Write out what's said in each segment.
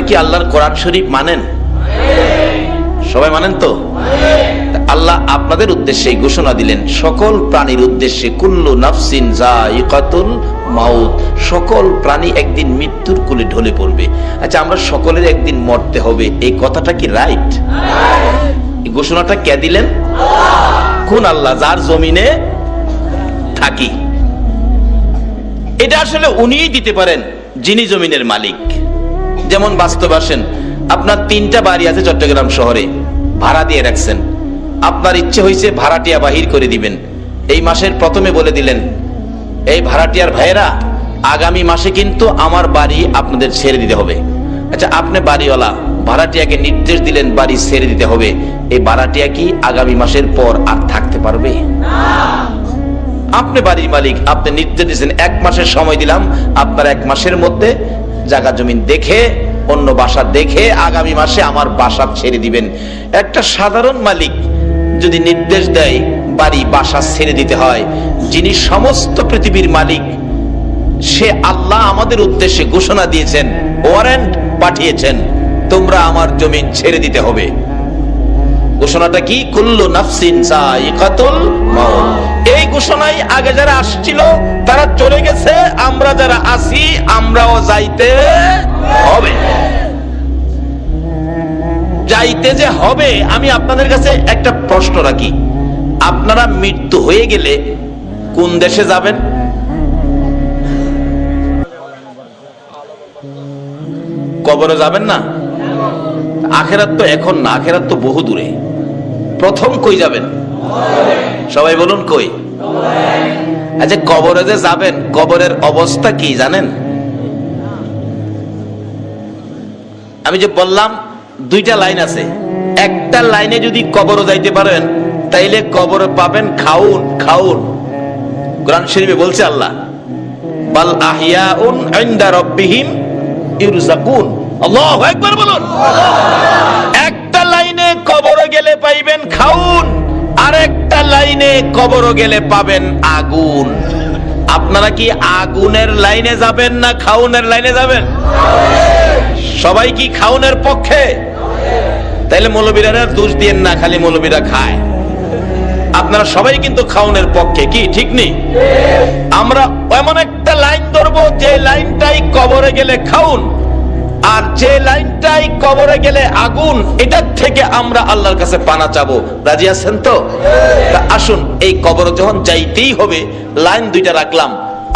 কি আল্লাহর কোরআন শরীফ মানেন? সবাই মানেন তো? আল্লাহ আপনাদের উদ্দেশ্যে ঘোষণা দিলেন, সকল প্রাণীর উদ্দেশ্যে, কুল্লু নাফসিন যায়িকাতুল মাউত, সকল প্রাণী একদিন মৃত্যুর কোলে ঢলে পড়বে। আচ্ছা, আমরা সকলের একদিন মরতে হবে, এই কথাটা কি রাইট? এই ঘোষণাটা কে দিলেন? কোন আল্লাহ? যার জমিনে থাকি। এটা আসলে উনিই দিতে পারেন, যিনি জমিনের মালিক। যেমন বাস্তব আসেন, আপনার 3টা বাড়ি আছে চট্টগ্রাম শহরে, ভাড়া দিয়ে রাখছেন। আপনার ইচ্ছে হয়েছে ভাড়াটিয়া বাহির করে দিবেন। এই মাসের প্রথমে বলে দিলেন, এই ভাড়াটিয়ার ভাইয়েরা, আগামী মাসে কিন্তু আমার বাড়ি আপনাদের ছেড়ে দিতে হবে। আচ্ছা, আপনি বাড়িওয়ালা, ভাড়াটিয়াকে নির্দেশ দিলেন বাড়ি ছেড়ে দিতে হবে। এই ভাড়াটিয়া কি আগামী মাসের পর আর থাকতে পারবে? আপনি বাড়ির মালিক, আপনি নির্দেশ দিয়েছেন 1 মাসের সময় দিলাম, আপনার 1 মাসের মধ্যে জায়গা জমিন দেখে, অন্য বাসা দেখে আগামী মাসে আমার বাসা ছেড়ে দিবেন। একটা সাধারণ মালিক যদি নির্দেশ দেয় বাড়ি বাসা ছেড়ে দিতে হয়, যিনি সমস্ত পৃথিবীর মালিক, সে আল্লাহ আমাদের উদ্দেশ্যে ঘোষণা দিয়েছেন, ওয়ারেন্ট পাঠিয়েছেন, তোমরা আমার জমিন ছেড়ে দিতে হবে। ঘোষণাটা কি? কুল্লু নাফসিন যায়িকাতুল মাউত। এই ঘোষণাই আগে যারা আসছিল তারা চলে গেছে, আমরা যারা আছি আমরাও যাইতে হবে। যাইতে যে হবে, আমি আপনাদের কাছে একটা প্রশ্ন রাখি, আপনারা মৃত্যু হয়ে গেলে কোন দেশে যাবেন? কবরে যাবেন না? আখেরাত তো এখন না, আখেরাত তো বহু দূরে। প্রথম কই যাবেন? সবাই বলুন, কই? আচ্ছা, কবরে যে যাবেন, কবরের অবস্থা কি জানেন? আমি যে বললাম 2টা লাইন আছে, একটা লাইনে যদি কবরে যাইতে পারেন তাইলে কবরে পাবেন খাউন। খাউন কোরআন শরীফে বলছে আল্লাহ, বাল আহইয়াউন ইনদা রাব্বিহিম ইরযাকুন। আল্লাহু আকবার বলুন। একটা লাইনে কবরে গেলে পাইবেন খাউন, আর একটা লাইনে কবরে গেলে পাবেন আগুন। আপনারা কি আগুনের লাইনে যাবেন না খাউনের লাইনে যাবেন? সবাই কি খাউনের পক্ষে? তাইলে মৌলবীরা দোষ দিয়েন না, খালি মৌলবীরা খায়। আপনারা সবাই কিন্তু খাউনের পক্ষে, কি ঠিক নেই? আমরা এমন একটা লাইন ধরবো যে লাইনটাই কবরে গেলে খাউন, আর যে লাইনটাই কবরে গেলে আগুন। এটার থেকে আমরা আল্লাহর কাছে পানা চাবো। রাজি আছেন তো? আসুন, এই কবরে যখন যাইতেই হবে, লাইন 2টা রাখলাম,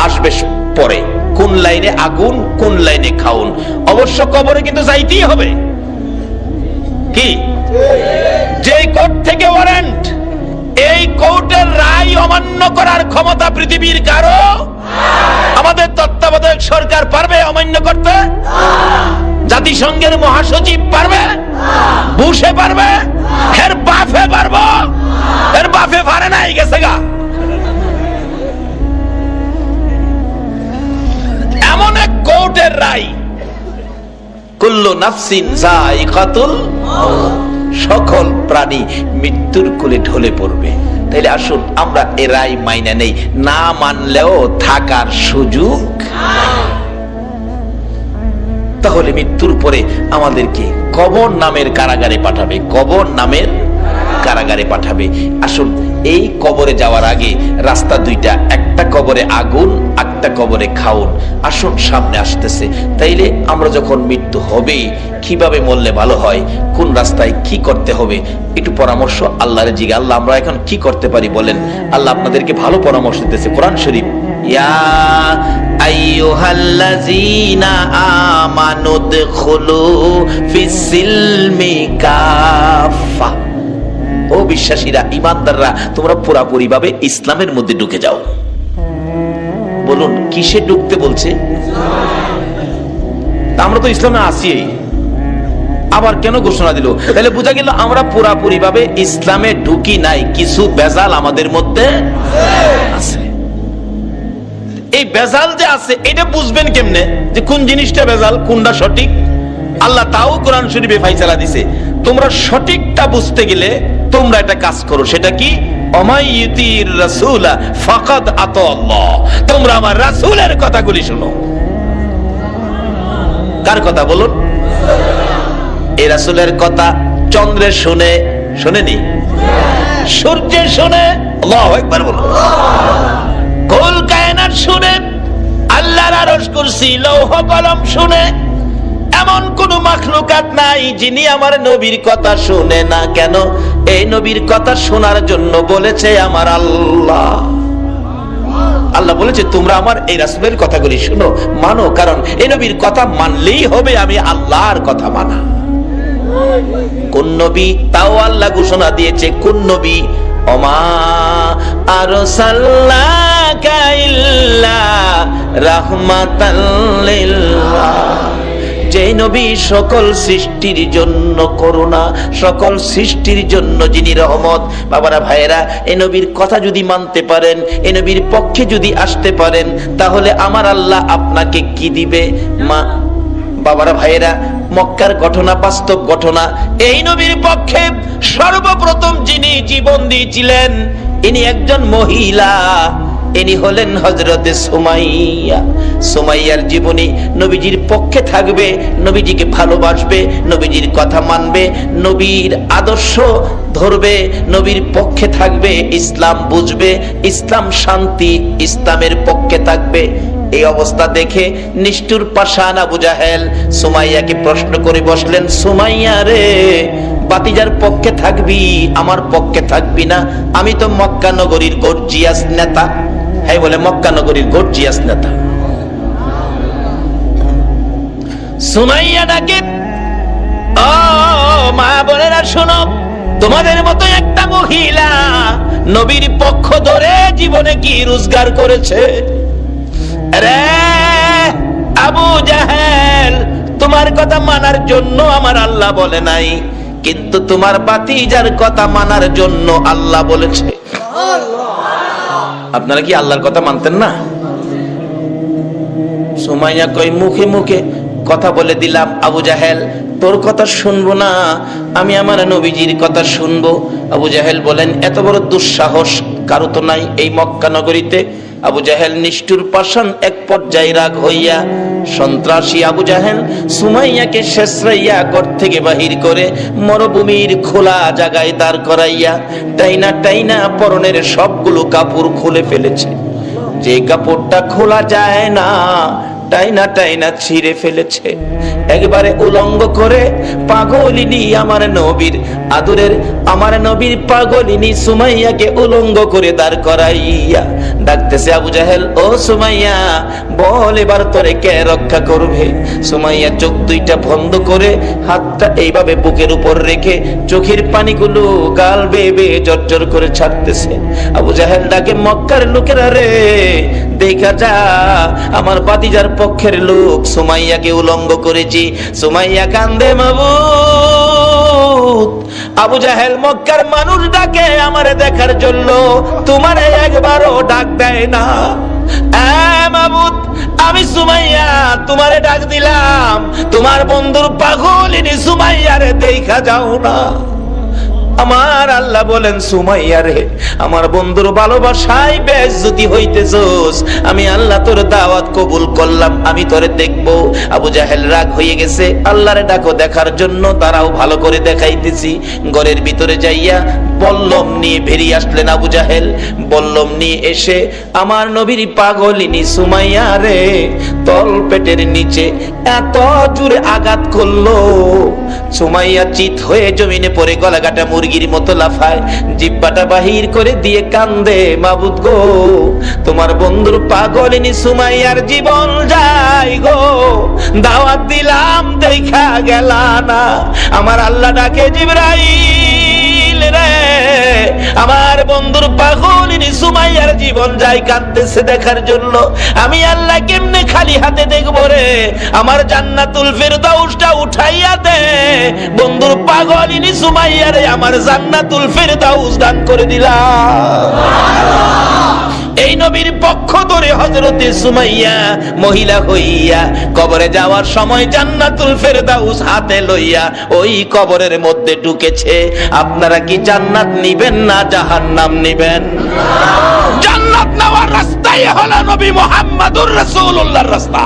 আসবে পরে কোন লাইনে আগুন, কোন লাইনে খাউন। অবশ্য কবরে কিন্তু যাইতেই হবে। কি? যে কোর্ট থেকে ওয়ারেন্ট, এই কোর্টের রায় অমান্য করার ক্ষমতা পৃথিবীর কারো? আমাদের তত্ত্বাবধায়ক সরকার পারবে অমান্য করতে? জাতিসংঘের মহাসচিব পারবে? বুশে পারবে? এর বাফে পারবো? এর বাফে পারে নাই, গেছে গা। এমন এক কোর্টের রায়, কুল্লু নাফসিন যায়িকাতুল মাউত, সকল প্রাণী মৃত্যুর কোলে ঢলে পড়বে। তাইলে আসুন আমরা এ রায় মাইনা নেই, না মানলেও থাকার সুযোগ। তাহলে মৃত্যুর পরে আমাদেরকে কবর নামের কারাগারে পাঠাবে, কবর নামের কারাগারে পাঠাবে। আসুন, এই কবরে যাওয়ার আগে রাস্তা 2টা, একটা কবরে আগুন, একটা কবরে খাউন। আসুন, সামনে আসতেছে। তাইলে আমরা যখন মৃত্যু হবে, কিভাবে মরলে ভালো হয়, কোন রাস্তায় কি করতে হবে, একটু পরামর্শ আল্লাহর জিজ্ঞাসা। আল্লাহ, আমরা এখন কি করতে পারি বলেন? আল্লাহ আপনাদেরকে ভালো পরামর্শ দিতেছে কোরআন শরীফ। ইয়া আইয়ুহাল্লাযীনা আমানু দুখুলু ফিস-সিলমি কাফা। ও বিশ্বাসীরা, ঈমানদাররা, তোমরা পুরোপুরি ভাবে ইসলামের মধ্যে ঢুকে যাও। বলুন, কিসে ঢুকতে বলছে? আমরা তো ইসলামে আছি, আবার কেন ঘোষণা দিল? তাহলে বোঝা গেল আমরা পুরোপুরি ভাবে ইসলামে ঢুকি নাই, কিছু বেজাল আমাদের মধ্যে আছে। এই বেজাল যে আছে, এটা বুঝবেন কেমনে যে কোন জিনিসটা বেজাল, কোনটা সঠিক? আল্লাহ তাও কোরআন শরীফে ফাইসালা দিছে। তোমরা সঠিকটা বুঝতে গেলে তোমরা একটা কাজ করো, সেটা কি? অমাইয়ুতির রাসূলা ফাকাদ আতা আল্লাহ। তোমরা আমার রাসূলের কথাগুলি শোনো। কার কথা বলুন? এই রাসূলের কথা চন্দ্রে শুনে, শুনেনি? সূর্যে শুনে, আল্লাহু আকবার বলুন। কুল কায়নাত শুনে, আল্লাহর আরশ কুরসি লৌহ কলম শুনে, এমন কোন মাখলুকাত নাই যিনি আমার নবীর কথা শুনে না। কেন? এই নবীর কথা শোনার জন্য বলেছে আমার আল্লাহ। আল্লাহ বলেছে তোমরা আমার এই রাসূলের কথাগুলি শুনো, মানো, কারণ এই নবীর কথা মানলেই হবে আমি আল্লাহর কথা মানা। কোন নবী? তাও আল্লাহ ঘোষণা দিয়েছে কোন নবী? ওমা আরসালনাকা ইল্লা রাহমাতাল লিল আলামিন। যে নবী সকল সৃষ্টির জন্য করুণা, সকল সৃষ্টির জন্য যিনি রহমত। বাবারা ভাইয়েরা, এই নবীর কথা যদি মানতে পারেন, এই নবীর পক্ষে যদি আসতে পারেন, তাহলে আমার আল্লাহ আপনাকে কি দিবে? মা বাবারা ভাইয়েরা, মক্কার ঘটনা বাস্তব ঘটনা। এই নবীর পক্ষে সর্বপ্রথম যিনি জীবন দিয়েছিলেন ইনি একজন মহিলা, ইনি হলেন হযরতে সুমাইয়া। সুমাইয়ার জীবনী নবীজির পক্ষে থাকবে, নবীজিকে ভালোবাসবে, নবীজির কথা মানবে, নবীর আদর্শ ধরবে, নবীর পক্ষে থাকবে, ইসলাম বুঝবে, ইসলাম শান্তি, ইসলামের পক্ষে থাকবে। এই অবস্থা দেখে নিষ্ঠুর পাষাণ আবু জাহেল সুমাইয়াকে প্রশ্ন করে বসলেন, সুমাইয়া রে, বাতিজার পক্ষে থাকবি, আমার পক্ষে থাকবি না? আমি তো মক্কা নগরীর গর্জিয়াস নেতা। হ্যাঁ বলে, মক্কা নগরীর গর্জিয়াস নেতা। সুমাইয়া ডাকে, ও মা বোনেরা শোনো, তোমাদের মতো একটা মহিলা নবীর পক্ষ ধরে জীবনে কি রোজগার করেছে? রে আবু জাহেল, তোমার কথা মানার জন্য আমার আল্লাহ বলে নাই, কিন্তু তোমার ভাতিজার কথা মানার জন্য আল্লাহ বলেছে। আপনারা কি আল্লাহর কথা মানতেন না? সুমাইয়া কই, মুখে মুখে কথা বলে দিলাম আবু জাহেল তোর কথা শুনবো না, আমি আমার নবীজির কথা শুনবো। আবু জাহেল বলেন, এত বড় দুঃসাহস কারো তো নাই এই মক্কা নগরীতে। আবু জাহেল নিষ্ঠুর পাষাণ এক পর্যায়ে রাগ হইয়া সন্ত্রাসী আবু জাহেল সুমাইয়াকে শেষরাইয়া ঘর থেকে বাহির করে মরুভূমির খোলা জায়গায় দাঁড় করাইয়া টাইনা টাইনা পরনের সবগুলো কাপড় খুলে ফেলেছে। যে কাপড়টা খোলা যায় না টাইনা টাইনা ছিঁড়ে ফেলেছে। একবারে উলঙ্গ করে পাগলিনী আমার নবীর আদরের, আমার নবীর পাগলিনী সুমাইয়াকে উলঙ্গ করে দাঁড় করাইয়া ডাকতেছে, আবু জাহেল ও সুমাইয়া বল এবার তোরে কে রক্ষা করবে? সুমাইয়া চোখ দুইটা বন্ধ করে হাতটা এইভাবে বুকের উপর রেখে চোখের পানিগুলো গাল বেয়ে বেয়ে জর্জর করে ছাড়তেছে। আবু জাহেল ডাকে, মক্কার লোকেরা রে, দেখা যা আমার ভাতিজার পক্ষের লোক সুমাইয়াকে উলঙ্গ করেছি। সুমাইয়া কান্দে, মাবুদ আবু জাহেল মক্কার মানুষ ডাকে আমারে দেখার জন্য, তোমারে একবারও ডাক দেয় না। মাবুদ আমি সুমাইয়া তোমারে ডাক দিলাম, তোমার বন্ধুর পাগলিনী সুমাইয়ারে দেখা যাও না। আমার আল্লাহ বলেন, সুমাইয়া রে, আমার বন্ধুর ভালোবাসায় বেইজ্জতি হইতেছস, আমি আল্লাহ তোর দাওয়াত কবুল করলাম, আমি তোরে দেখব। আবু জাহেল রাগ হয়ে গেছে, আল্লাহরে ডাকো দেখার জন্য, তারাও ভালো করে দেখাইতেছি। ঘরের ভিতরে যাইয়া বল্লম নিয়ে বেরিয়ে আসলেন আবু জাহেল। বল্লম নিয়ে এসে আমার নবীর পাগলিনী সুমাইয়া রে তল পেটের নিচে এত জোরে আঘাত করলো, সুমাইয়া চিত হয়ে জমিনে পড়ে গলাকাটা মুরগির মতো লাফায়, জিহ্বাটা বাহির করে দিয়ে কান্দে, মাবুদ গো তোমার বন্ধুর পাগলিনী সুমাইয়ার জীবন যায় গো, দাওয়াত দিলাম দেখা গেলা না। আমার আল্লাহ ডাকে, জিবরাইল রে, আমার বন্ধুর পাগলিনী সুমাইয়ার জীবন যায়, কাঁদতেছে দেখার জন্য। আমি আল্লাহ কেমনে খালি হাতে দেখবো রে? আমার জান্নাতুল ফেরদাউসটা উঠাইয়া দে, বন্ধুর পাগলিনী সুমাইয়ারে আমার জান্নাতুল ফেরদাউস দান করে দিলাম। এই নবীর পক্ষ ধরে হযরতে সুমাইয়া মহিলা হইয়া কবরে যাওয়ার সময় জান্নাতুল ফেরদাউস হাতে লইয়া ওই কবরের মধ্যে ঢুকেছে। আপনারা কি জান্নাত নিবেন না জাহান্নাম নিবেন? জান্নাত নেওয়ার রাস্তাই হলো নবী মুহাম্মদুর রাসূলুল্লাহর রাস্তা।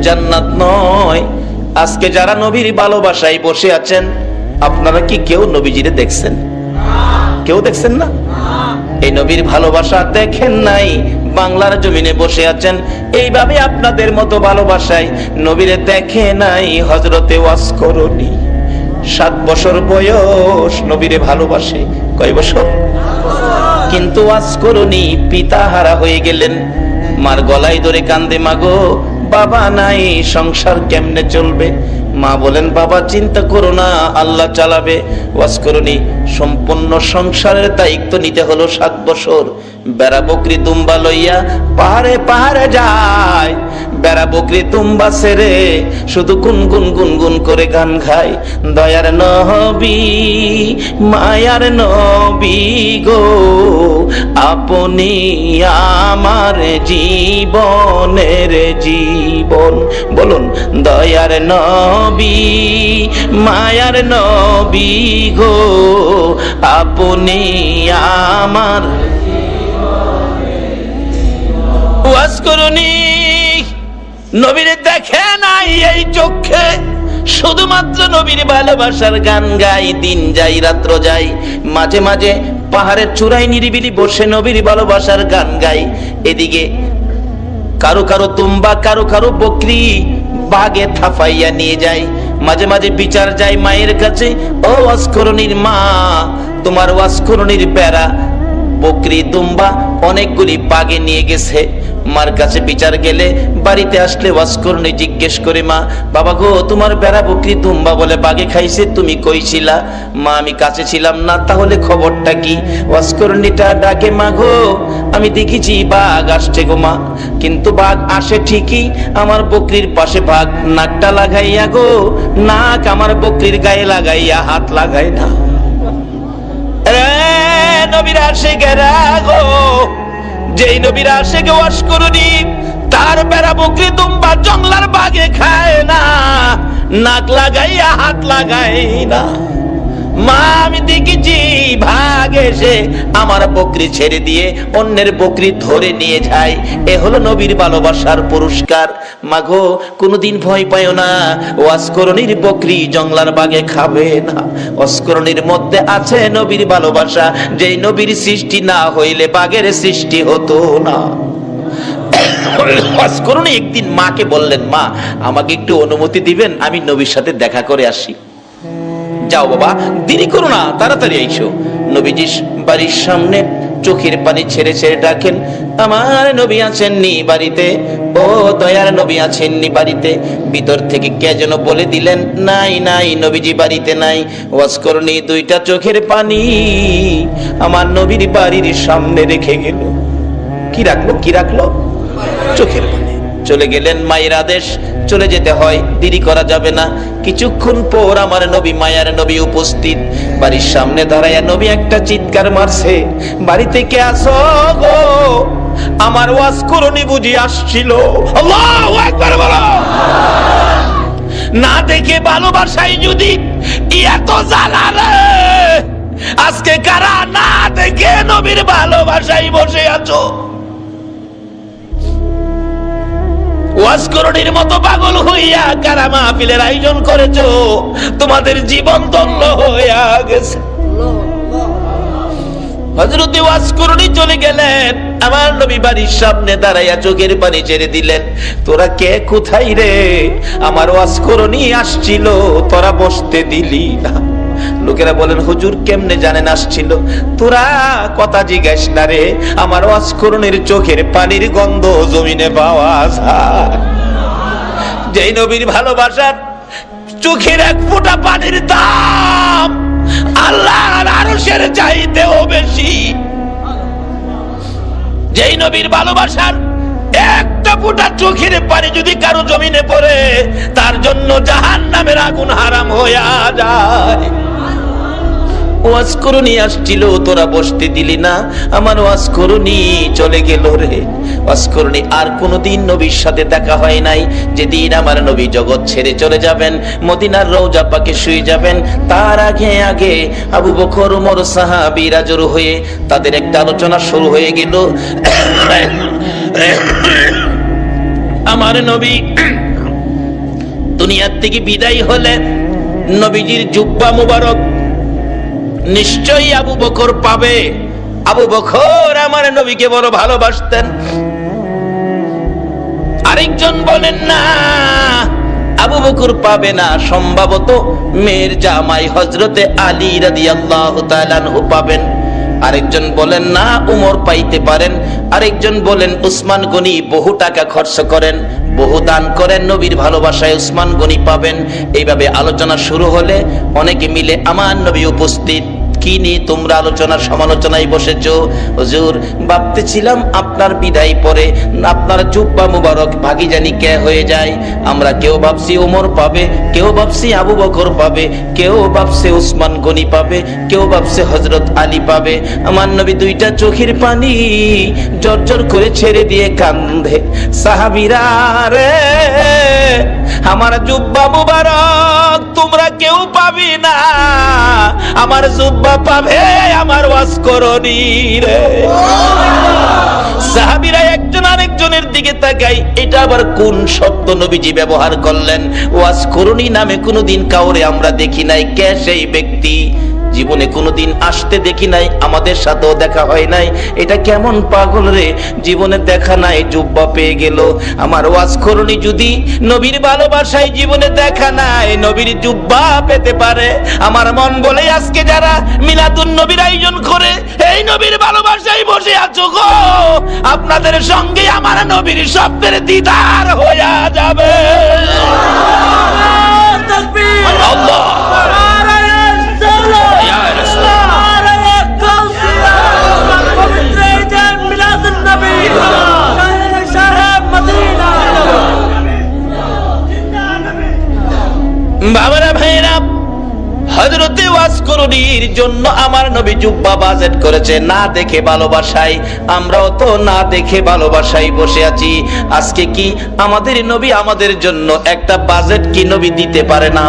জান্নাত নয়। আজকে যারা নবীর ভালোবাসায় বসে আছেন, আপনারা কি কেউ নবীজিরে দেখছেন? কেউ দেখছেন না? এই নবীর ভালোবাসা দেখেন নাই, বাংলার জমিনে বসে আছেন এইভাবে আপনাদের মতো ভালোবাসায় নবীরে দেখে নাই। হযরতে ওয়াসকরণী 7 বছর বয়স, নবীরে ভালোবাসে। কয় বছর? কিন্তু ওয়াসকরণী পিতাহারা হয়ে গেলেন। মার গলায় ধরে কান্দে, মাগো বাবা নাই, সংসার কেমনে চলবে? মা বলেন, বাবা চিন্তা করো না, আল্লাহ চালাবে। ওয়াসকরণী সম্পূর্ণ সংসারের দায়িত্ব নিতে হলো। 7 বছর বেড়া বকরি দুম্বা লইয়া পাহাড়ে পাহাড়ে যায়। বেড়া বকরি দুম্বা ছেড়ে শুধু গুনগুন গুনগুন করে গান গায়। দয়ার নবী মায়ার নবী গো, আপনি আমার জীবনের জীবন। বলুন, দয়ার নবী মায়ার নবী গো, আপনি আমার। ওয়াসকরণী নবীরে দেখে নাই এই চোখে, শুধুমাত্র নবীর ভালোবাসার গান গাই। দিন যাই রাত্র যাই, মাঝে মাঝে পাহাড়ের চূড়ায় নিরিবিলি বসে নবীর ভালোবাসার গান গাই। এদিকে কারো কারো তুম্বা, কারো কারো বকরি বাগে থাফাইয়া নিয়ে যায়। মাঝে মাঝে বিচার যায় মায়ের কাছে, ও ওয়াসকরণীর মা, তোমার ওয়াসকরণীর বেড়া বকরি দুম্বা অনেকগুলি বাগে নিয়ে গেছে। মার কাছে বিচার গেলে, বাড়িতে আসলে ওয়াসকরণী জিজ্ঞেস করে, মা বাবা গো, তোমার বেড়া বকরি দুম্বা বলে বাগে খাইছে, তুমি কইছিলা? মা আমি কাছে ছিলাম না, তাহলে খবরটা কি? ওয়াসকরণীটা ডাকে, মা গো আমি দেখেছি বাঘ আসছে গো মা, কিন্তু বাঘ আসে ঠিকই, আমার বকরির পাশে বাঘ নাকটা লাগাইয়া গো, নাক আমার বকরির গায়ে লাগাইয়া হাত লাগাই না। নবীর আশিকেরা গো, যেই নবীর আশিকে ওয়াসকরণী, তার বেড়া বকরি দুম্বা জংলার বাগে খায় না, নাক লাগাইয়া হাত লাগাই না। মা আমি দেখেছি ভাগ এসে আমার বকরি ছেড়ে দিয়ে অন্যের বকরি ধরে নিয়ে যায়। এ হলো নবীর ভালোবাসার পুরস্কার। মাগো কোনোদিন ভয় পাইও না, ওয়াসকরণীর বকরি জংলার বাগে খাবে না। ওয়াসকরণীর মধ্যে আছে নবীর ভালোবাসা, যেই নবীর সৃষ্টি না হইলে বাঘের সৃষ্টি হতো না। ওয়াসকরণী একদিন মাকে বললেন, মা আমাকে একটু অনুমতি দিবেন, আমি নবীর সাথে দেখা করে আসি। যাও বাবা, দেরি করো না, তাড়াতাড়ি আইসো। নবীজি বাড়ির সামনে চোখের পানি ছেড়ে ছেড়ে ডাকেন, আমার নবী আছেননি বাড়িতে? ও দয়ার নবী আছেননি বাড়িতে? ভিতর থেকে কে যেন বলে দিলেন, নাই নাই, নবীজি বাড়িতে নাই। ওয়াসকরণী 2টা চোখের পানি আমার নবীর বাড়ির সামনে রেখে গেল। কি রাখলো? কি রাখলো? চোখের পানি। চলে গেলেন, মায়ের আদেশ, চলে যেতে হয়, দেরি করা যাবে না। কিছুক্ষণ পর আমার নবী মায়ার নবী উপস্থিত। বাড়ির সামনে দাঁড়াইয়া নবী একটা চিৎকার মারছে, বাড়িতে কে আসো গো? আমার ওয়াসকরণী বুঝি আসছিল। আল্লাহু আকবার বলো। না দেখে ভালোবাসাই যদি এত জ্বালা রে, আজকে কারা না দেখে নবীর ভালোবাসাই বসে আছো? ওয়াসকরণীর মতো পাগল হইয়া কারা মাহফিলের আয়োজন করেছো? তোমাদের জীবন ধন্য হইয়া গেছে। হযরত ওয়াসকরণী চলে গেলেন, আমার নবী বাড়ির সামনে দাঁড়াইয়া চোখের পানি ছেড়ে দিলেন। তোরা কে, কোথায় রে? আমার ওয়াসকরণী আসছিল, তোরা বসতে দিলি না। লোকেরা বলেন, হুজুর কেমনে জানেন আসছিল? তোরা কথা জিজ্ঞাস না রে, আমার ওয়াসকরণীর চোখের পানির গন্ধ জমিনে পাওয়া যায়। যেই নবীর ভালোবাসার চোখের এক ফোঁটা পানির দাম আল্লাহর আরশের চাইতেও বেশি। যেই নবীর ভালোবাসার একটা ফোঁটা চোখের পানি যদি কারো জমিনে পড়ে, তার জন্য জাহান্নামের আগুন হারাম হয়ে যায়। ওয়াসকরণী আসছিল, তোরা বসতে দিলি না, আমার ওয়াসকরণী চলে গেল রে। ওয়াসকরণী আর কোনোদিন নবীর সাথে দেখা হয় নাই। যেদিন আমার নবী জগৎ ছেড়ে চলে যাবেন, মদিনার রওজা পাকে শুয়ে যাবেন, তার আগে আগে আবু বকর, ওমর সাহাবীরা জড়ো হয়ে তাদের একটা আলোচনা শুরু হয়ে গেল। আমার নবী দুনিয়ার থেকে বিদায় হলে নবীজির জুব্বা মুবারক নিশ্চয়ই আবু বকর পাবে। আবু বকর আমার নবীকে বড় ভালোবাসতেন। আরেকজন বলেন না, আবু বকর পাবে না, সম্ভবত মেয়ের জামাই হযরতে আলী রাদিয়াল্লাহু তাআলা আনহু পাবেন। আরেকজন বলেন না, উমর পাইতে পারেন। আরেকজন বলেন উসমান গনি বহু টাকা খরচ করেন, বহু দান করেন, নবীর ভালোবাসায় উসমান গনি পাবেন। এইভাবে আলোচনা শুরু হলে অনেকে মিলে আমার নবী উপস্থিত। কি নিয়ে তোমরা আলোচনা সমালোচনায় বসেছো? হুজুর ভাবতেছিলাম আপনার বিদায় পরে আপনার জুব্বা মুবারক ভাগি জানি কে হয়ে যায়। আমরা কেউ ভাবছি ওমর পাবে, কেউ ভাবছি আবু বকর পাবে, কেউ ভাবছে উসমান গনি পাবে, কেউ ভাবছে হযরত আলী পাবে। আমার নবী দুইটা চোখের পানি জর্জর করে ছেড়ে দিয়ে কান্দে, সাহাবীরা রে আমার জুব্বা মুবারক তোমরা কেউ পাবি না, আমার জুব্বা পাবে আমার ওয়াজ করনি রে। সাহাবীরা একজন আরেকজনের দিকে তাকাই, এটা আবার কোন শব্দ নবীজি ব্যবহার করলেন? ওয়াজ করনি নামে কোনোদিন কাউরে আমরা দেখি নাই। কে সেই ব্যক্তি? জীবনে কোনোদিন আসতে দেখি নাই, আমাদের সাথেও দেখা হয় নাই। এটা কেমন পাগল রে, জীবনে দেখা নাই, জুব্বা পেয়ে গেল। আমার ওয়াজ করনি যদি নবীর ভালোবাসায় জীবনে দেখা নাই, নবীর জুব্বা পেতে পারে। আমার মন বলে আজকে যারা মিলাদুন নবীর আয়োজন করে এই নবীর ভালোবাসায় বসে আছো গো, আপনাদের সঙ্গে আমার নবীর স্বপ্নের দিদার হয়ে যাবে। আল্লাহ বাবারা ভাইরা, হযরতে ওয়াজ করনির জন্য আমার নবী জুব্বা বাজেট করেছে না দেখে ভালোবাসায়। আমরাও তো না দেখে ভালোবাসায় বসে আছি। আজকে কি আমাদের নবী আমাদের জন্য একটা বাজেট কি নবী দিতে পারে না?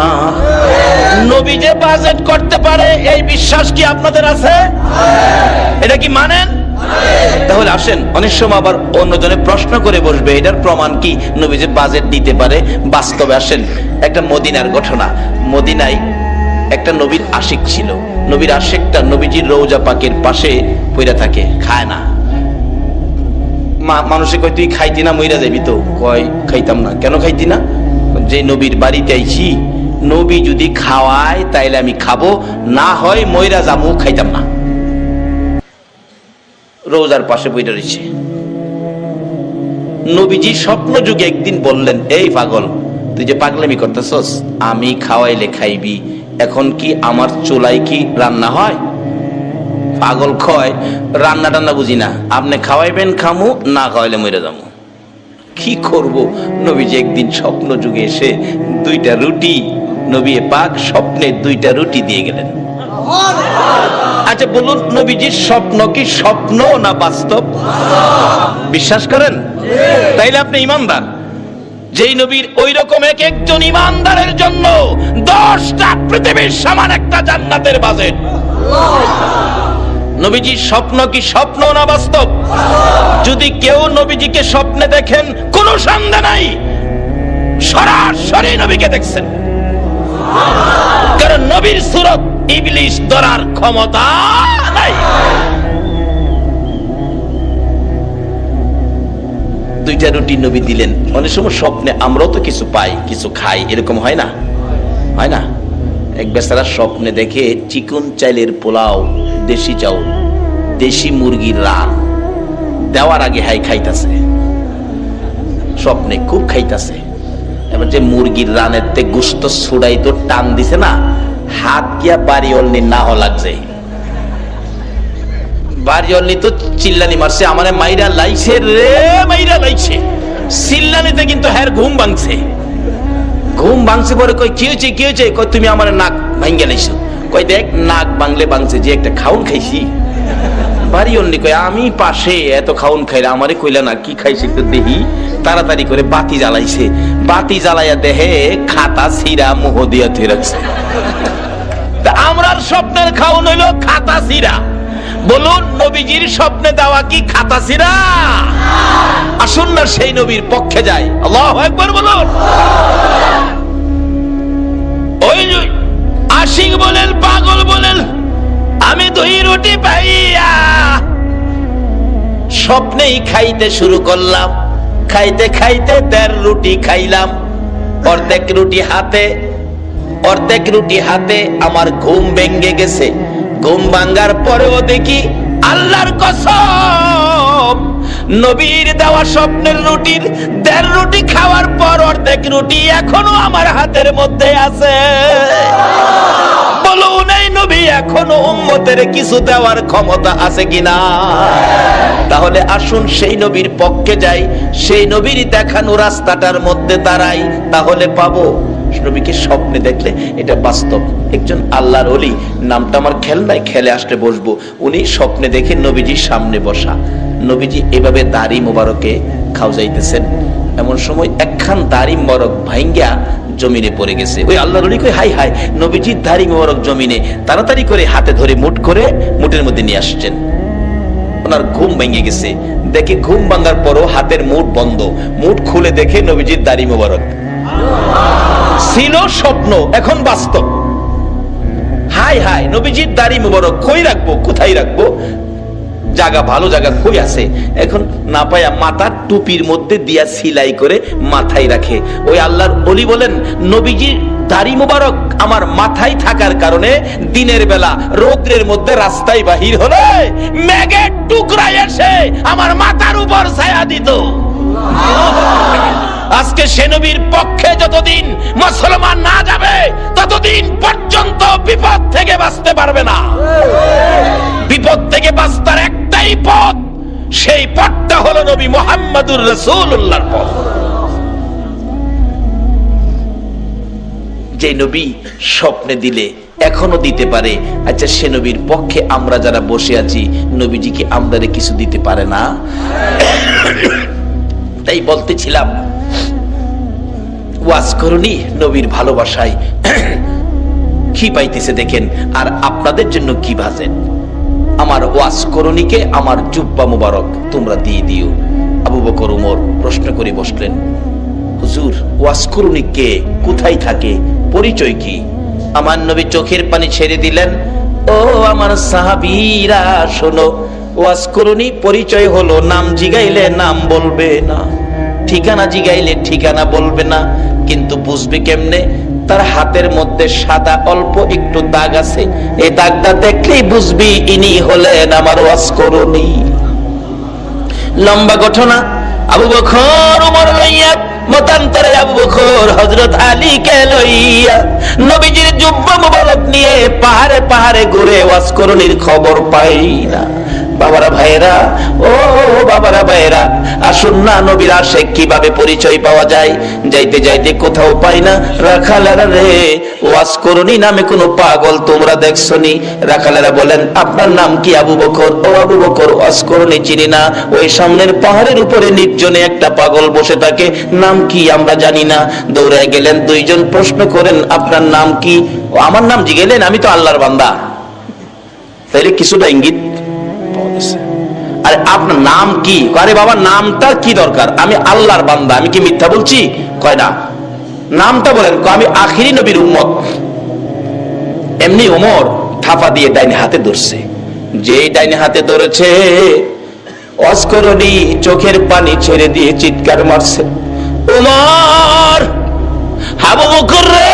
নবী যে বাজেট করতে পারে এই বিশ্বাস কি আপনাদের আছে? এটা কি মানেন? তাহলে আসেন, অনেক সময় আবার অন্যজনে প্রশ্ন করে বসবে এটার প্রমাণ কি নবী যে বাজেট দিতে পারে। বাস্তবে আসেন, একটা মদিনার ঘটনা। মদিনায় একটা নবীর আশিক ছিল। নবীর আশিকটা নবীজির রওজা পাকের পাশে পইরা থাকে, খায় না। মানুষে কয় তুই খাইতি না, মইরা যাবি তো। কয় খাইতাম না। কেন খাইতি না? যে নবীর বাড়িতে আইছি, নবী যদি খাওয়ায় তাইলে আমি খাবো, না হয় মইরা যাবো, খাইতাম না। রোজার পাশে বইটা রয়েছে। নবীজি স্বপ্ন যুগে একদিন বললেন, এই পাগল তুই যে পাগলামি করতেছস, আমি খাওয়াইলে খাইবি, এখন কি আমার চুলায় কি রান্না হয়? পাগল কয় রান্না টান্না বুঝি না, আপনি খাওয়াইবেন খামু, না খাওয়াইলে মরে যাবো। কি করব? নবীজি একদিন স্বপ্ন যুগে এসে দুইটা রুটি, নবী পাক স্বপ্নে দুইটা রুটি দিয়ে গেলেন। আচ্ছা বলুন, নবীজির স্বপ্ন কি স্বপ্ন না বাস্তব? বিশ্বাস করেন? তাইলে আপনি ইমানদার। যেই নবীর ওই রকম এক একজন ইমানদারের জন্য 10টা পৃথিবীর সমান একটা জান্নাতের বাজেট। নবীজির স্বপ্ন কি স্বপ্ন না বাস্তব? যদি কেউ নবীজিকে স্বপ্নে দেখেন, কোনো সন্দেহ নাই সরাসরি নবীকে দেখছেন। কারণ নবীর সুরত ইবলিস ধরার ক্ষমতা নাই। দুইটা রুটি নবী দিলেন। অনেক সময় স্বপ্নে আমরাও তো কিছু পাই, কিছু খাই, এরকম হয় না? হয় না? এক বেচারা স্বপ্নে দেখে চিকন চাইলের পোলাও, দেশি চাউল, দেশি মুরগির রান দেওয়ার আগে হাই খাইতাছে, স্বপ্নে খুব খাইতাছে। এবার যে মুরগির রানের তে গুস্ত ছুড়াই তো টান দিছে না, হাত গিয়া বাড়ি অল্লি না হ লাগছে। বাড়ি অল্লি তো চিল্লানি মারছে, আমারে মাইরা লাইছে রে, মাইরা লাইছে। চিল্লানিতে কিন্তু হ্যার ঘুম ভাঙছে। ঘুম ভাঙছে পরে কই কি হয়েছে, কি হয়েছে? কই তুমি আমার নাক ভাঙ্গে লাইছো। কই দেখ নাক ভাঙলে ভাঙছে, যে একটা খাউন খাইছি। বাড়ি অল্লি কই আমি পাশে এত খাউন খাইলে আমারে কইলা না, কি খাইছি একটু দেখি। তাড়াতাড়ি করে বাতি জ্বালাইছে, বাতি জ্বালাইয়া দেহে খাতা ছিঁড়া মুহ দিয়া থুই রাখছে। আমরার স্বপ্নের খাউন হইল খাতা ছিঁড়া। বলুন নবীজির স্বপ্নে দেওয়া কি খাতা ছিঁড়া? আসুন না সেই নবীর পক্ষে যাই। আল্লাহু আকবার বলুন। আশিক বলেন পাগল বলেন, আমি 2 রুটি পাইয়া স্বপ্নেই খাইতে শুরু করলাম। খাইতে খাইতে 1.5 রুটি খাইলাম। অর্ধেক রুটি হাতে আমার ঘুম ভেঙে গেছে। ঘুম ভাঙার পরেও দেখি আল্লাহর কসম, নবীর দেওয়া স্বপ্নের রুটির 1.5 রুটি খাওয়ার পর অর্ধেক রুটি এখনো আমার হাতের মধ্যে আছে। বলুন এই নবী এখনো উম্মতের কিছু দেওয়ার ক্ষমতা আছে কিনা? তাহলে আসুন সেই নবীর পক্ষে যাই, সেই নবীর দেখানো রাস্তাটার মধ্যে দাঁড়াই, তাহলে পাবো। নবীকে স্বপ্নে দেখলে এটা বাস্তব। একজন আল্লাহর ওলি, নামটা আমার খেয়াল নাই, খেলে আসলে বসবো। উনি স্বপ্নে দেখে নবীজির সামনে বসা, নবীজি এভাবে দাড়ি মোবারকে খাওয়াইতেছেন। এমন সময় একখান দাড়ি মোবারক ভাঙ্গা জমিনে পড়ে গেছে। ওই আল্লাহর ওলি কই হাই হাই, নবীজির দাড়ি মোবারক জমিনে। তাড়াতাড়ি করে হাতে ধরে মুঠের মধ্যে নিয়ে আসছেন। ওনার ঘুম ভেঙে গেছে। দেখে ঘুম ভাঙার পরও হাতের মুঠ বন্ধ। মুঠ খুলে দেখে নবীজির দাড়ি মোবারক। ছিল স্বপ্ন, এখন বাস্তব। হাই হাই, নবীজির দাড়ি মোবারক কই রাখবো, কোথায় রাখবো? জায়গা, ভালো জায়গা কই আছে? এখন না পায়া মাথার টুপির মধ্যে দিয়া সিলাই করে মাথায় রাখে। ওই আল্লাহর ওলি বলেন, নবীজির দাড়ি মোবারক আমার মাথায় থাকার কারণে দিনের বেলা রৌদ্রের মধ্যে রাস্তায় বাহির হলে মেঘের টুকরা এসে আমার মাথার উপর ছায়া দিত। আজকে সে নবীর পক্ষে যতদিন মুসলমান না যাবে ততদিন পর্যন্ত বিপদ থেকে বাঁচতে পারবে না। বিপদ থেকে বাঁচার একটাই পথ, সেই পথটা হলো নবী মুহাম্মদুর রাসূলুল্লাহর পথ। যে নবী স্বপ্নে দিলে এখনো দিতে পারে, আচ্ছা সে নবীর পক্ষে আমরা যারা বসে আছি, নবীজি কি আমাদের কিছু দিতে পারে না? তাই বলতেছিলাম, ওয়াজ করুনি নবীর ভালোবাসায় কি পাইতেছে দেখেন, আর আপনাদের জন্য কি ভাজেন। আমার ওয়াজ করুনিকে আমার জুব্বা মুবারক তোমরা দিয়ে দিও। আবু বকর ওমর প্রশ্ন করে বসলেন, হুজুর ওয়াজ করুনি কে, কোথায় থাকে, পরিচয় কি? আমার নবী চোখের পানি ছেড়ে দিলেন, ও আমার সাহাবীরা শোনো, ওয়াজ করুনি পরিচয় হলো নাম জিগাইলে নাম বলবে না, ঠিকানা জিগাইলে ঠিকানা বলবে না, কিন্তু বুঝবে কেমনে? তার হাতের মধ্যে সাদা অল্প একটু দাগ আছে, এই দাগটা দেখলেই বুঝবি ইনি হলেন আমার ওয়াজ করুনি। লম্বা ঘটনা। আবু বকর ওমর লইয়া মতান্তরে আবু বকর হযরত আলী কে লইয়া নবীজির জুব্বা মুবারক নিয়ে পাহাড়ে পাহাড়ে ঘুরে ওয়াজ করুনির খবর পাই না। বাবারা ভাইরা, ও বাবারা ভাইরা, আসুন না নবীর আশিক কিভাবে পরিচয় পাওয়া যায়। যাইতে যাইতে কোথাও পাই না। রাখালেরা রে, ওয়াজ করুনি নামে কোন পাগল তোমরা দেখছনি? রাখালেরা বলেন, আপনার নাম কি? আবু বকর। ও আবু বকর, ওয়াজ করুনি চিনি না। ওই সামনের পাহাড়ের উপরে নির্জনে একটা পাগল বসে থাকে, নাম কি আমরা জানি না। দৌড়ে গেলেন, দুইজন প্রশ্ন করেন, আপনার নাম কি? আমার নাম জিগেলেন, আমি তো আল্লাহর বান্দা। তাইলে কিছুটা ইঙ্গিত। আরে আপনার নাম কি? আরে বাবা নামটা কি দরকার, আমি আল্লাহর বান্দা, আমি কি মিথ্যা বলছি? কয় না, নামটা বলেন। আমি আখিরি নবীর উম্মত। এমনি ওমর থাপা দিয়ে ডাইনে হাতে ধরছে। যে ডাইনে হাতে ধরেছে, ওয়াজ করুনি চোখের পানি ছেড়ে দিয়ে চিৎকার মারছে, ওমর, আবু বকর রে,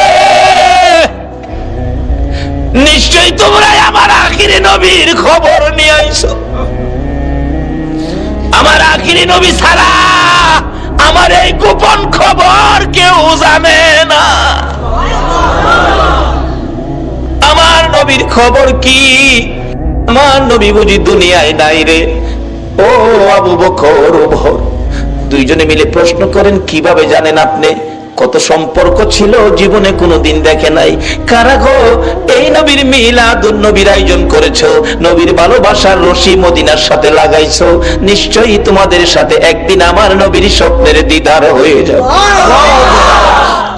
নিশ্চয়ই তোমরা আমার আখিরি নবীর খবর নিয়ে আইছো। আমার আখিরি নবী ছাড়া আমার এই গোপন খবর কেউ জানে না। আমার নবীর খবর কি? আমার নবী বুঝি দুনিয়ায় নাই রে। ও আবু বকর ওমর দুইজনে মিলে প্রশ্ন করেন, কিভাবে জানেন আপনি? কত সম্পর্ক ছিল, জীবনে কোনোদিন দেখে নাই। কারা গো এই নবীর মিলাদুন নবীর আয়োজন করেছো, নবীর ভালোবাসার রশি মদিনার সাথে লাগাইছো, নিশ্চয়ই তোমাদের সাথে একদিন আমার নবীর স্বপ্নের দিদার হয়ে যাবে।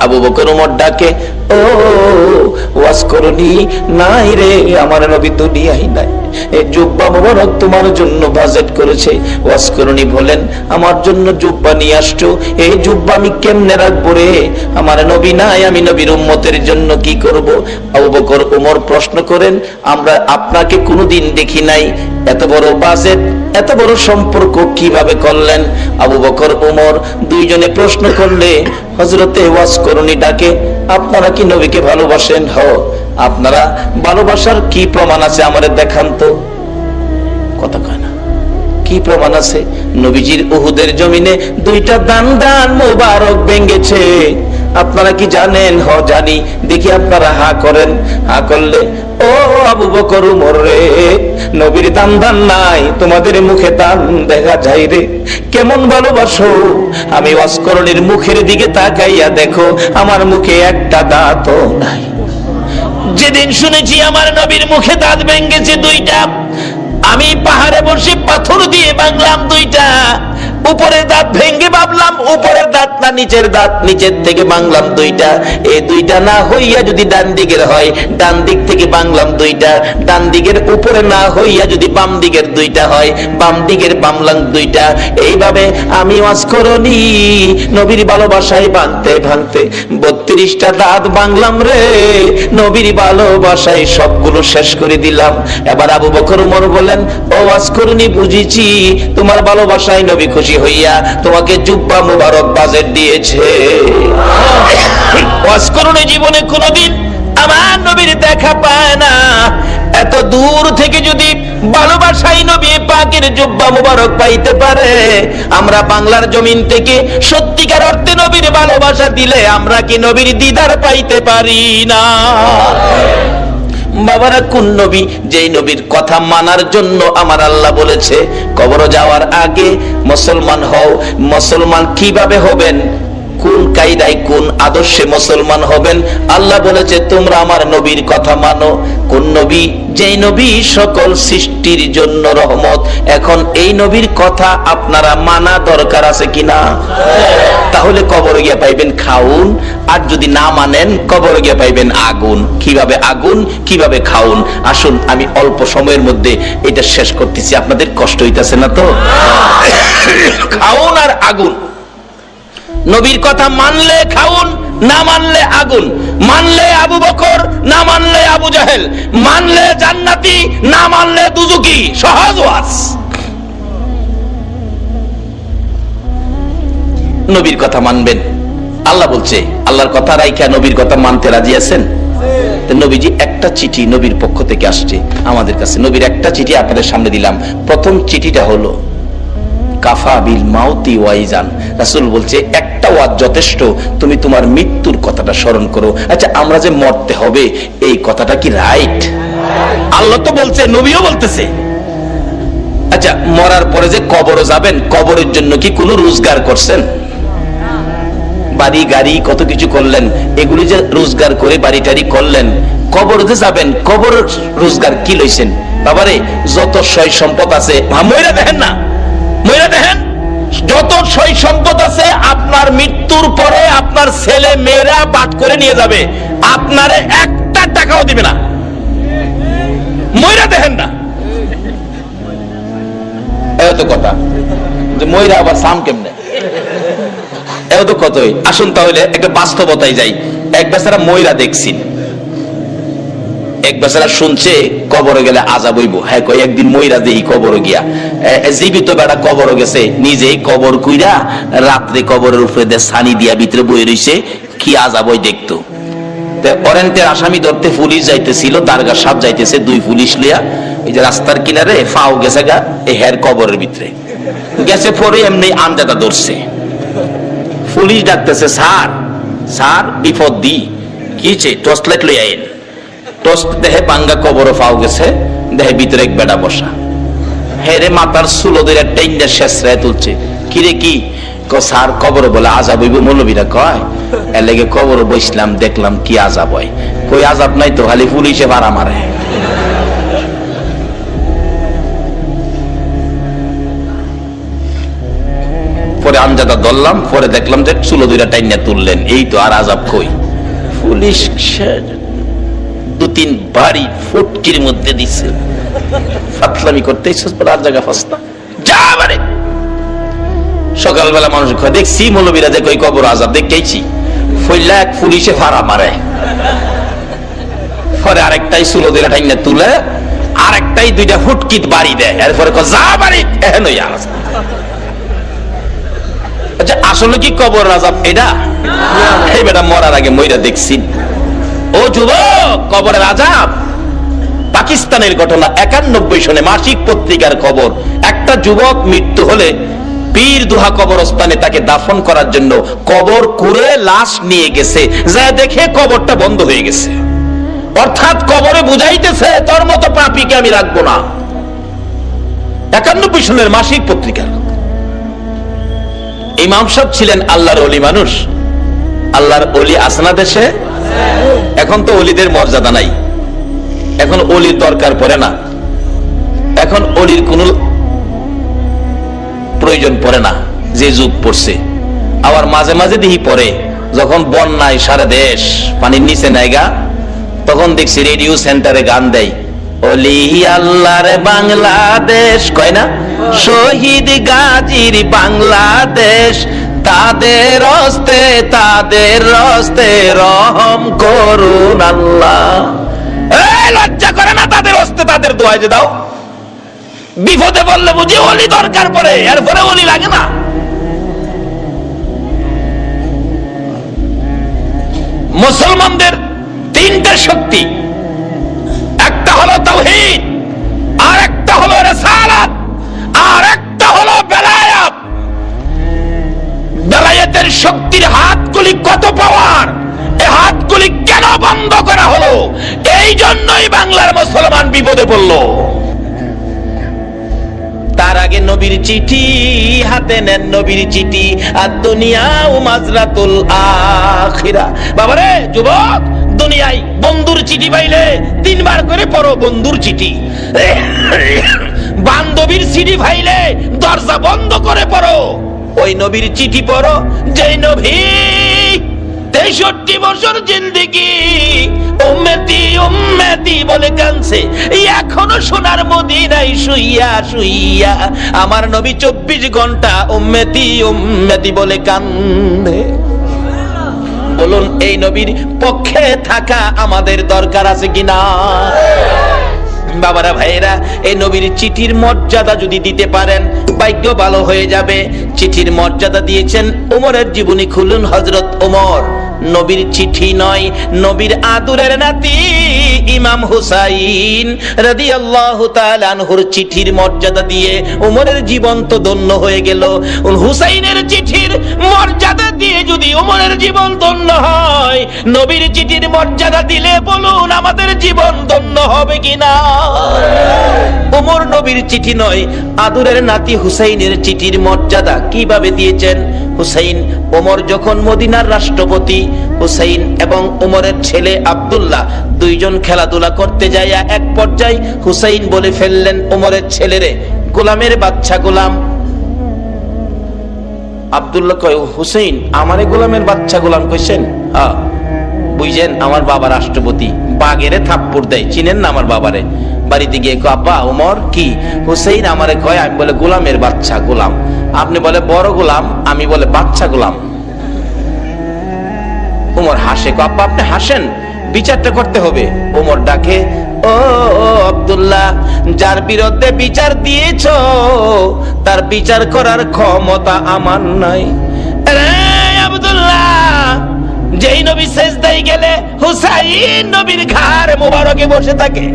আবু বকর ওমর ডাকে, ও ওয়াজ করনি? নাই রে, আমার নবী দুনিয়ায় নাই। এই জুব্বা মোবারক তোমার জন্য বাজেট করেছে। ওয়াজ করনি বলেন, আমার জন্য জুব্বা নিয়ে আসছো, এই জুব্বা আমি কেমনে রাখবো রে? আমার নবী নাই, আমি নবীর উম্মতের জন্য কি করব? আবু বকর ওমর প্রশ্ন করেন, আমরা আপনাকে কোনোদিন দেখি নাই, এত বড় বাজেট, এত বড় সম্পর্ক কিভাবে করলেন? আবু বকর ওমর দুইজনে প্রশ্ন করলে হযরতে ওয়াজ করনি ডাকে, আপনারা কি নবীকে ভালোবাসেন? হ। আপনারা ভালোবাসার কি প্রমাণ আছে আমাদের দেখান তো। কথা কয় না, কি প্রমাণ আছে? নবীজির উহুদের জমিনে দুইটা দান মোবারক ভেঙেছে। আপনারা কি জানেন? হ জানি। দেখি আপনারা হা করেন। হা করলে, ও আবু বকর ওমর রে, নবীর দান নাই, তোমাদের মুখে দান দেখা যায় রে। কেমন ভালোবাসো? আমি ওয়াজ করনির মুখের দিকে তাকাইয়া দেখো, আমার মুখে একটা দাঁতও নাই। যেদিন শুনেছি আমার নবীর মুখে দাঁত ভেঙেছে দুইটা, আমি পাহাড়ে বসে পাথর দিয়ে ভাঙলাম দুইটা। উপরের দাঁত ভেঙে ভাবলাম উপরের দাঁত না নিচের দাঁত, নিচের থেকে ভাঙলাম দুইটা। এই দুইটা না হইয়া যদি ডান দিকের হয়, ডান দিক থেকে ভাঙলাম দুইটা। ডান দিকের উপরে না হইয়া যদি বাম দিকের দুইটা হয়, বাম দিকের ভাঙলাম দুইটা। এইভাবে আমি ওয়াজ করনি নবীর ভালোবাসায় ভাঙতে ভাঙতে 32টা দাঁত ভাঙলাম রে। নবীর ভালোবাসায় সবগুলো শেষ করে দিলাম। এবার আবু বকর ওমর বলেন, ও ওয়াজ করনি, বুঝেছি তোমার ভালোবাসায় নবী খুশি হইয়া তোমাকে জুব্বা মুবারক বাজেট দিয়েছে। ওয়াজ করনি জীবনে কোনোদিন আমার নবীর দেখা পায় না। এত দূর থেকে যদি ভালোবাসাই নবী পাকের জুব্বা মুবারক পাইতে পারে, আমরা বাংলার জমিন থেকে সত্যিকার অর্থে নবীর ভালোবাসা দিলে আমরা কি নবীর দিদার পাইতে পারি না? বাবারা, কোন নবী? যেই নবীর কথা মানার জন্য আমার আল্লাহ বলেছে কবরে যাওয়ার আগে মুসলমান হও। মুসলমান কিভাবে হবেন? কোন কায়দায়, কোন আদর্শে মুসলমান হবেন? আল্লাহ বলেছে তোমরা আমার নবীর কথা মানো। কোন নবী? যেই নবী সকল সৃষ্টির জন্য রহমত। এখন এই নবীর কথা আপনারা মানা দরকার আছে কিনা? তাহলে কবরে গিয়ে পাইবেন খাউন, আর যদি না মানেন কবরে গিয়ে পাইবেন আগুন। কিভাবে আগুন, কিভাবে খাউন? আসুন আমি অল্প সময়ের মধ্যে এটা শেষ করতেছি, আপনাদের কষ্ট হইতাছে না তো? খাউন আর আগুন। নবীর কথা মানলে খাউন, না মানলে আগুন। মানলে আবু বকর, না মানলে আবু জাহেল। মানলে জান্নাতি, না মানলে দুজকি। সহজ ওয়াজ। নবীর কথা মানবেন। আল্লাহ বলছে, আল্লাহর কথা রাইখা নবীর কথা মানতে রাজি আছেন? নবীজি একটা চিঠি নবীর পক্ষ থেকে আসছে আমাদের কাছে। নবীর একটা চিঠি আপনাদের সামনে দিলাম। প্রথম চিঠিটা হলো কাফা বিল মাউতি ওয়াইজান। রাসূল বলছে একটা ওয়াজ যথেষ্ট, তুমি তোমার মৃত্যুর কথাটা স্মরণ করো। আচ্ছা, আমরা যে মরতে হবে এই কথাটা কি রাইট? আল্লাহ তো বলছে, নবীও বলতেছে। আচ্ছা, মরার পরে যে কবরে যাবেন, কবরের জন্য কি কোনো রোজগার করছেন? বাড়ি গাড়ি কত কিছু করলেন, এগুলি যে রোজগার করে বাড়ি টাড়ি করলেন, কবরে যে যাবেন কবর রোজগার কি লইছেন? বাবারে, যত সয় সম্পদ আছে, মইরা দেখেন না, মইরা দেখেন, যত সয় সম্পদ আছে আপনার মৃত্যুর পরে আপনার ছেলে মেয়েরা বাট করে নিয়ে যাবে, আপনারে একটা টাকাও দিবে না। মইরা দেখেন না, এত কথা যে মইরা আবার সাম কেমনে, এত কতই। আসুন তাহলে একটা বাস্তবতায় যাই। এক বেচারা মইরা দেখছি, এক বেচারা শুনছে কবরে গেলে আযাব হইব। হ্যাঁ, কই একদিন মইরা দেই কবরে গিয়া, জীবিত বেড়া কবরে গেছে, নিজেই কবর কইরা রাত্রে কবরের উপরে দিয়ে ছানি দিয়া ভিতরে বই রইছে, কি আযাব হই দেখতো। ওয়ারেন্টের আসামি ধরতে পুলিশ যাইতেছিল, দারগা সাহেব যাইতেছে, দুই পুলিশ লিয়া এই যে রাস্তার কিনারে ফাও গেছে গা এই হের কবরের ভিতরে গেছে, পরে এমনি আন্দাটা ধরছে। পুলিশ ডাকতেছে, স্যার স্যার বিপদ দি, কিছে? টর্চ লাইট লই আইন। টর্চ দেখে বাঙ্গা কবর ফাও গেছে, দেখে ভিতরে এক বেটা বসা। হেরে মাথার চুলো ধরে টেইন্ডা শেষরায় তুলছে। কিরে কি? স্যার কবরে বলে আযাব হইব। মৌলবীরা কয় এর লেগে কবরে বসলাম, দেখলাম কি আযাব হয়। কই আযাব নাই তো, খালি পুলিশে ভাড়া মারে। পরে আঞ্জাদা ধরলাম, পরে দেখলাম যে চুলো দুইটা টাইনা তুললেন, এই তো আর আজাব কই। পুলিশ 2-3 বাড়ি ফুটকির মধ্যে দিছে, ফাতলামি করতে আর জায়গা ফাস্তা যা বাড়ি। সকালবেলা মানুষ দেখছি মৌলবীরা যে কই কবর আজাব দেখতেছি, ফইলা এক পুলিশে ফাড়া মারে, পরে আরেকটাই চুলো দুইটা টাইনা তুলে আরেকটাই 2টা ফুটকিট বাড়ি দেয়, এরপরে যা বাড়ি এহেনই আজ। আচ্ছা আসলে কি কবর আযাব এটা? এই বেটা মরার আগে মইরা দেখছি। ও যুবক, কবরের আযাব পাকিস্তানের ঘটনা। 91 সনে মাসিক পত্রিকার খবর, একটা যুবক মৃত্যু হলে পীর দুহা কবরস্থানে তাকে দাফন করার জন্য কবর কুড়ে লাশ নিয়ে গেছে, যা দেখে কবরটা বন্ধ হয়ে গেছে। অর্থাৎ কবরে বুঝাইতেছে তোর মতো পাপীকে আমি রাখবো না। 91 সনের মাসিক পত্রিকা। ইমাম সাহেব ছিলেন আল্লাহর ওলি মানুষ। আল্লাহর ওলি আসনা দেশে? এখন তো ওলিদের মর্যাদা নাই, এখন ওলির দরকার পড়ে না, এখন ওলির কোন প্রয়োজন পড়ে না, যে যুগ পড়ছে। আবার মাঝে মাঝে দিহি পড়ে, যখন বন্যায় সারা দেশ পানির নিচে নাইগা, তখন দেখছি রেডিও সেন্টারে গান দেয়, ওলি আল্লাহর বাংলাদেশ, কয় না, শহীদ গাজীর বাংলাদেশ, তাদের হস্তে রহম করুন আল্লাহ। এই লজ্জা করে না তাদের হস্তে তাদের দোয়াই যে দাও? বিপদে বললে বুঝি ওলি দরকার পড়ে, এরপরে ওলি লাগে না। মুসলমানদের 3টে শক্তি, একটা হলো তাওহীদ, আর একটা হলো রিসালাত, আর একটা হলো বেলায়াত। বেলায়াতের শক্তির হাতগুলি কত পাওয়ার, এই হাতগুলি কেন বন্ধ করা হলো? এই জন্যই বাংলার মুসলমান বিপদে পড়ল। তার আগে নবীর চিঠি হাতে নেন, নবীর চিঠি, আর দুনিয়া ও মাজরাতুল আখিরা। বাবারে যুবক, দুনিয়ায় বন্ধুর চিঠি পাইলে 3 বার করে পড়ো বন্ধুর চিঠি। বান্ধবীর চিঠি পাইলে দরজা বন্ধ করে পড়ো। ওই নবীর চিঠি পড়ো যেই নবী 63 বছর জিন্দেগি উম্মতি উম্মতি বলে কাঁদছে, এখনো সোনার মদিনায় শুইয়া শুইয়া আমার নবী 24 ঘন্টা উম্মতি উম্মতি বলে কান্দে। বলুন, এই নবীর পক্ষে থাকা আমাদের দরকার আছে কিনা? বাবারা ভাইয়েরা, এই নবীর চিঠির মর্যাদা যদি দিতে পারেন ভাগ্য ভালো হয়ে যাবে। চিঠির মর্যাদা দিয়েছেন ওমরের জীবনী খুলুন, হযরত ওমর। নবীর চিঠি নয়, নবীর আদরের নাতি ইমাম হুসাইন রাদিয়াল্লাহু তাআলা আনহুর চিঠির মর্যাদা দিয়ে ওমরের জীবন তো ধন্য হয়ে গেল। হুসাইনের চিঠির মর্যাদা দিয়ে যদি ওমরের জীবন ধন্য হয়, নবীর চিঠির মর্যাদা দিলে বলুন আমাদের জীবন ধন্য হবে কিনা? ওমর নবীর চিঠি নয়, আদরের নাতি হুসাইনের চিঠির মর্যাদা কিভাবে দিয়েছেন? হুসাইন, ওমর যখন মদিনার রাষ্ট্রপতি, হুসাইন এবং ওমরের ছেলে আব্দুল্লাহ 2 জন খেলাধুলা করতে যাইয়া এক পর্যায়ে হুসাইন বলে ফেললেন ওমরের ছেলেরে, গোলামের বাচ্চা গোলাম। আব্দুল্লাহ কয়, হুসাইন আমারে গোলামের বাচ্চা গোলাম কইছেন? হ্যাঁ, বুঝেন আমার বাবা রাষ্ট্রপতি। বাগেরে থাপ্পড় দেয়, চিনেন না আমার বাবারে? বাড়িতে গিয়ে কয়, আব্বা ওমর কি? হুসাইন আমারে কয়, আমি বলে গোলামের বাচ্চা গোলাম, আপনি বলে বড় গোলাম, আমি বলে বাচ্চা গোলাম। ওমর হাসে, কয় আব্বা আপনি হাসেন, বিচারটা করতে হবে। ওমর ডাকে, ও আব্দুল্লাহ, যার বিরুদ্ধে বিচার দিয়েছো তার বিচার করার ক্ষমতা আমার নাই। আব্দুল্লাহ, যেই নবী সেজদায় গেলে হুসাইন নবীর ঘাড় মোবারকে বসে থাকে,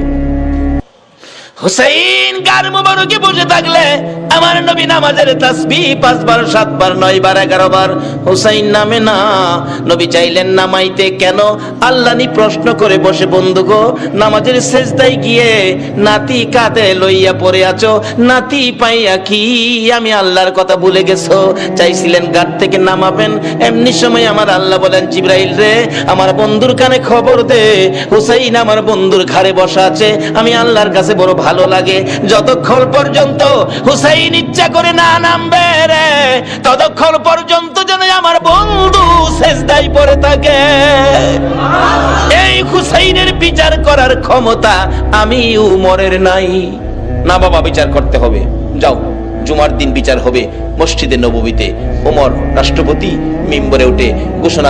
হুসাইন গার মুবারকে বসে থাকলে আমার নবী নামাজের তাসবিহ 5 বার 7 বার 9 বার 11 বার হুসাইন নামে না। নবী চাইলেন নামাইতে, কেন? আল্লাহ নি প্রশ্ন করে বসে, বন্ধু গো, নামাজের সেজদায় গিয়ে নাতি কাঁধে লইয়া পড়ে আছো, নাতি পাইয়া কি আমি আল্লাহর কথা ভুলে গেছো? চাইছিলেন গার থেকে নামাবেন, এমনি সময় আমার আল্লাহ বলেন, জিবরাইল রে আমার বন্ধুর কানে খবর দে, হুসাইন আমার বন্ধুর ঘাড়ে বসা আছে, আমি আল্লাহর কাছে বড় ভালো লাগে, যতক্ষণ পর্যন্ত হুসাইন ইচ্ছা করে না নামবে রে, ততক্ষণ পর্যন্ত যেন আমার বন্ধু সেজদায় পড়ে থাকে। এই হুসাইনের বিচার করার ক্ষমতা আমি উমরের নাই। না বাবা, বিচার করতে হবে, যাও জুমার দিন বিচার হবে মসজিদে নববীতে। ওমর রাষ্ট্রপতি মিম্বরে উঠে ঘোষণা